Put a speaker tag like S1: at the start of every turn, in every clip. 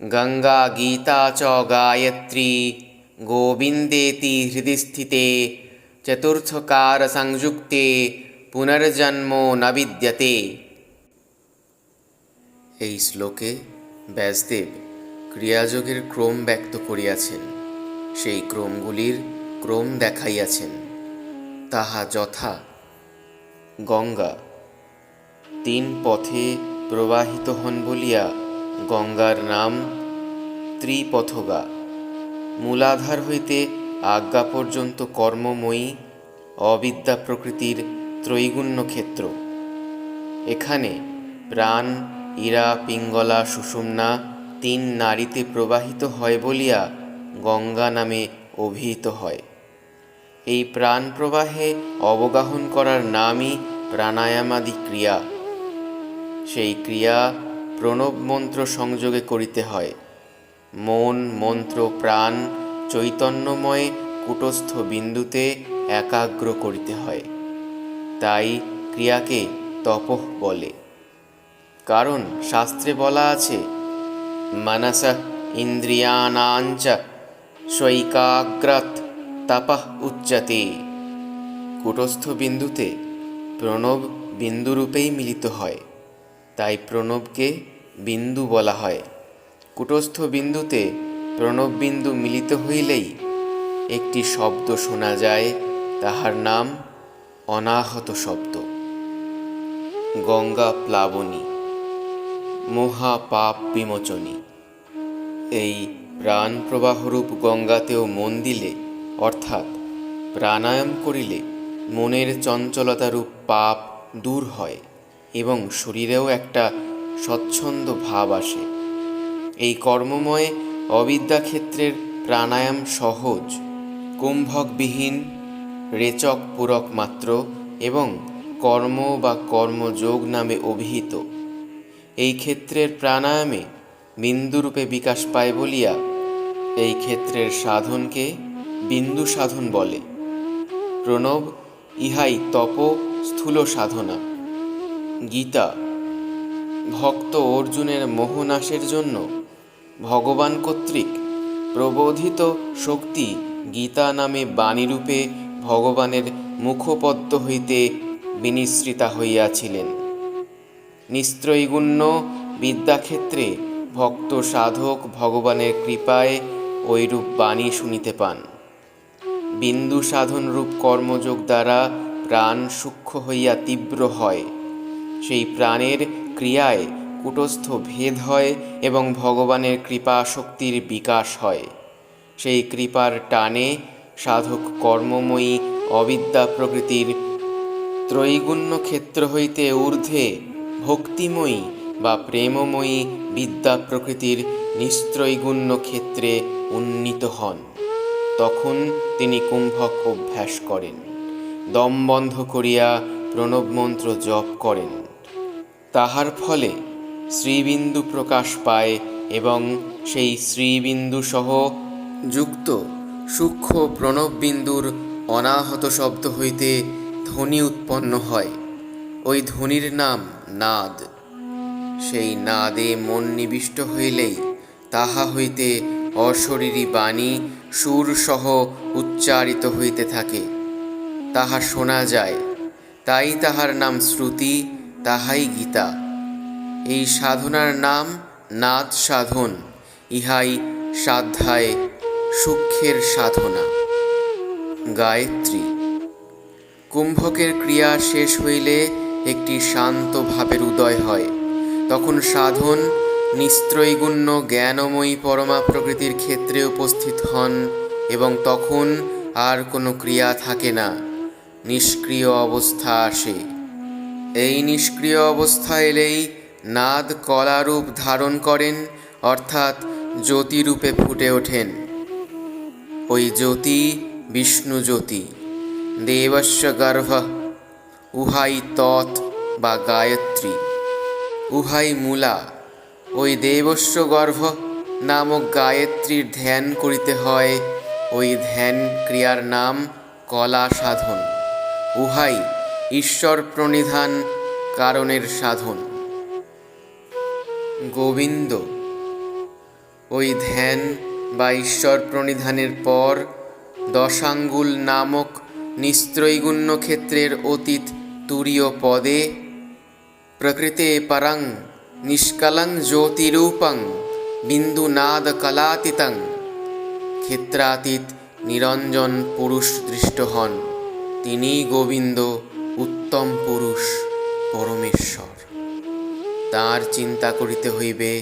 S1: गंगा गीता च गायत्री गोविंदेति हृदि स्थिते चतुर्थकार संयुक्ते पुनर्जन्मो न विद्यते। এই শ্লোকে ব্যাসদেব ক্রিয়াযোগের ক্রম ব্যক্ত করিয়াছেন, সেই ক্রমগুলির ক্রম দেখাইয়াছেন। তাহা যথা: গঙ্গা, তিন পথে প্রবাহিত হন বলিয়া গঙ্গার নাম ত্রিপথগা। মূলাধার হইতে আজ্ঞা পর্যন্ত কর্মময়ী অবিদ্যা প্রকৃতির ত্রৈগুণ্য ক্ষেত্র। এখানে প্রাণ, ইরা, পিঙ্গলা, সুষুম্না তিন নাড়িতে প্রবাহিত হয় বলিয়া গঙ্গা নামে অভিহিত হয়। এই প্রাণ প্রবাহে অবগাহন করার নামই প্রাণায়ামাদি ক্রিয়া। সেই ক্রিয়া প্রণব মন্ত্র সংযোগে করিতে হয়। মন, মন্ত্র, প্রাণ চৈতন্যময় কূটস্থ বিন্দুতে একাগ্র করিতে হয়। তাই ক্রিয়াকে তপঃ বলে। কারণ শাস্ত্রে বলা আছে, মনসঃ ইন্দ্রিয়াণাঞ্চ স্বৈকাগ্রাৎ তপঃ উচ্যতে। কূটস্থ বিন্দুতে প্রণব বিন্দুরূপেই মিলিত হয়, তাই প্রণবকে বিন্দু বলা হয়। কূটস্থ বিন্দুতে প্রণব বিন্দু মিলিত হইলেই একটি শব্দ শোনা যায়, তাহার নাম অনাহত শব্দ। গঙ্গা প্লাবনী, মহাপাপ বিমোচনী। এই প্রাণ প্রবাহরূপ গঙ্গাতেও মন দিলে, অর্থাৎ প্রাণায়াম করিলে মনের চঞ্চলতারূপ পাপ দূর হয় এবং শরীরেও একটা স্বচ্ছন্দ ভাব আসে। এই কর্মময় অবিদ্যাক্ষেত্রের প্রাণায়াম সহজ, কুম্ভকবিহীন, রেচক পূরক মাত্র এবং কর্ম বা কর্মযোগ নামে অভিহিত। এই ক্ষেত্রের প্রাণায়ামে বিন্দুরূপে বিকাশ পায় বলিয়া এই ক্ষেত্রের সাধনকে বিন্দু সাধন বলে। প্রণব ইহাই তপ স্থূল সাধনা। গীতা ভক্ত অর্জুনের মোহনাশের জন্য ভগবান কর্তৃক প্রবোধিত শক্তি গীতা নামে বাণীরূপে ভগবানের মুখপদ্ম হইতে বিনিসৃতা হইয়াছিলেন। নিস্ত্রৈগুণ্য বিদ্যাক্ষেত্রে ভক্ত সাধক ভগবানের কৃপায় ঐরূপ বাণী শুনিতে পান। বিন্দু সাধনরূপ কর্মযোগ দ্বারা প্রাণ সূক্ষ্ম হইয়া তীব্র হয়। সেই প্রাণের ক্রিয়ায় কূটস্থ ভেদ হয় এবং ভগবানের কৃপা শক্তির বিকাশ হয়। সেই কৃপার টানে সাধক কর্মময়ী অবিদ্যা প্রকৃতির ত্রৈগুণ্য ক্ষেত্র হইতে ঊর্ধ্বে ভক্তিময়ী বা প্রেমময়ী বিদ্যা প্রকৃতির নিস্ত্রৈগুণ্য ক্ষেত্রে উন্নীত হন। তখন তিনি কুম্ভক অভ্যাস করেন, দম বন্ধ করিয়া প্রণব মন্ত্র জপ করেন। তাহার ফলে শ্রীবিন্দু প্রকাশ পায় এবং সেই শ্রীবিন্দু সহ যুক্ত সূক্ষ্ম প্রণব বিন্দুর অনাহত শব্দ হইতে ধ্বনি উৎপন্ন হয়। ওই ধ্বনির নাম নাদ। সেই নাদে মন নিবিষ্ট হইলেই তাহা হইতে অশরীরী বাণী সুরসহ উচ্চারিত হইতে থাকে। তাহা শোনা যায়, তাই তাহার নাম শ্রুতি, তাহাই গীতা। এই সাধনার নাম নাদ সাধন। ইহাই সাধ্যায় সূক্ষ্মের সাধনা। গায়ত্রী কুম্ভকের ক্রিয়া শেষ হইলে একটি শান্ত ভাবের উদয় হয়। তখন সাধন নিস্ত্রৈগুণ্য জ্ঞানময়ী পরমা প্রকৃতির ক্ষেত্রে উপস্থিত হন এবং তখন আর কোনো ক্রিয়া থাকে না, নিষ্ক্রিয় অবস্থা আসে। এই নিষ্ক্রিয় অবস্থা এলেই নাদ কলারূপ ধারণ করেন, অর্থাৎ জ্যোতিরূপে ফুটে ওঠেন। ওই জ্যোতি বিষ্ণু জ্যোতি। দেবস্য গর্ভ, উহাই তৎ বা গায়ত্রী, উহাই মূলা। ওই দেবস্য গর্ভ নামক গায়ত্রীর ধ্যান করিতে হয়। ওই ধ্যান ক্রিয়ার নাম কলা সাধন। উহাই ঈশ্বর প্রণিধান কারণের সাধন। গোবিন্দ ওই ধ্যান বা ঈশ্বর প্রণিধানের পর দশাঙ্গুল নামক নিস্ত্রৈগুণ্য ক্ষেত্রের অতীত তুরীয় পদে প্রকৃতে পরং নিষ্কলং জ্যোতিরূপং বিন্দুনাদ কলাতীতং ক্ষেত্রাতীত নিরঞ্জন পুরুষ দৃষ্ট হন। তিনি গোবিন্দ, উত্তম পুরুষ, পরমেশ্বর। তাঁর চিন্তা করিতে হইবে,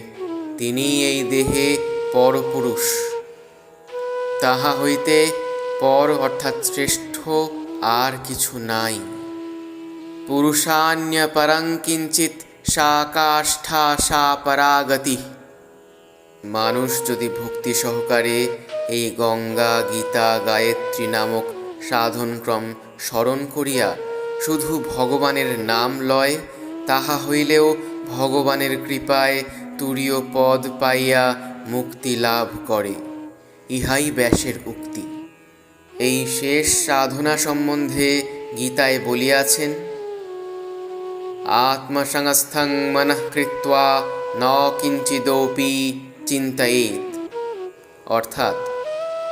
S1: তিনি এই দেহে পরপুরুষ। তাহা হইতে পর অর্থাৎ শ্রেষ্ঠ আর কিছু নাই। পুরুষান্য পরং কিঞ্চিৎ সা কাষ্ঠা সা পরাগতি। মানুষ যদি ভক্তি সহকারে এই গঙ্গা, গীতা, গায়ত্রী নামক সাধনক্রম স্মরণ করিয়া শুধু ভগবানের নাম লয়, তাহা হইলেও ভগবানের কৃপায় তুরীয় পদ পাইয়া মুক্তি লাভ করে। ইহাই ব্যাসের উক্তি। এই শেষ সাধনা সম্বন্ধে গীতায় বলিয়াছেন, আত্মসংস্থং মনঃ কৃত্বা ন কিঞ্চিদপি চিন্তয়েৎ। অর্থাৎ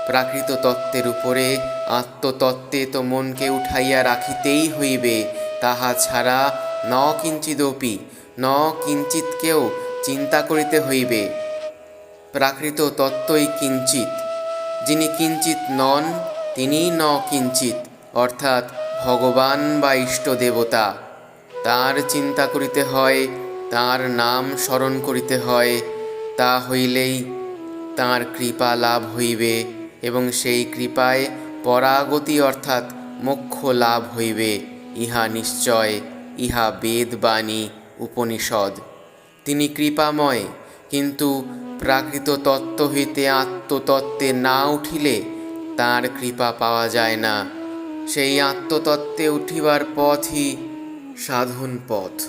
S1: প্রাকৃত তত্ত্বের উপরে আত্মতত্ত্বে তো মনকে উঠাইয়া রাখিতেই হইবে, তাহা ছাড়া ন কিঞ্চিদপি, ন কিঞ্চিৎকেও চিন্তা করিতে হইবে। প্রাকৃত তত্ত্বই কিঞ্চিৎ। যিনি কিঞ্চিৎ নন, তিনি ন কিঞ্চিৎ, অর্থাৎ ভগবান বা ইষ্ট দেবতা। তাঁর চিন্তা করিতে হয়, তাঁর নাম স্মরণ করিতে হয়। তা হইলেই তাঁর কৃপা লাভ হইবে এবং সেই কৃপায় পরাগতি অর্থাৎ মোক্ষ লাভ হইবে। ইহা নিশ্চয়, ইহা বেদবাণী, উপনিষদ। তিনি কৃপাময়, কিন্তু প্রাকৃত তত্ত্ব হইতে আত্মতত্ত্বে না উঠিলে তাঁর কৃপা পাওয়া যায় না। সেই আত্মতত্ত্বে উঠিবার পথই সাধন পথ।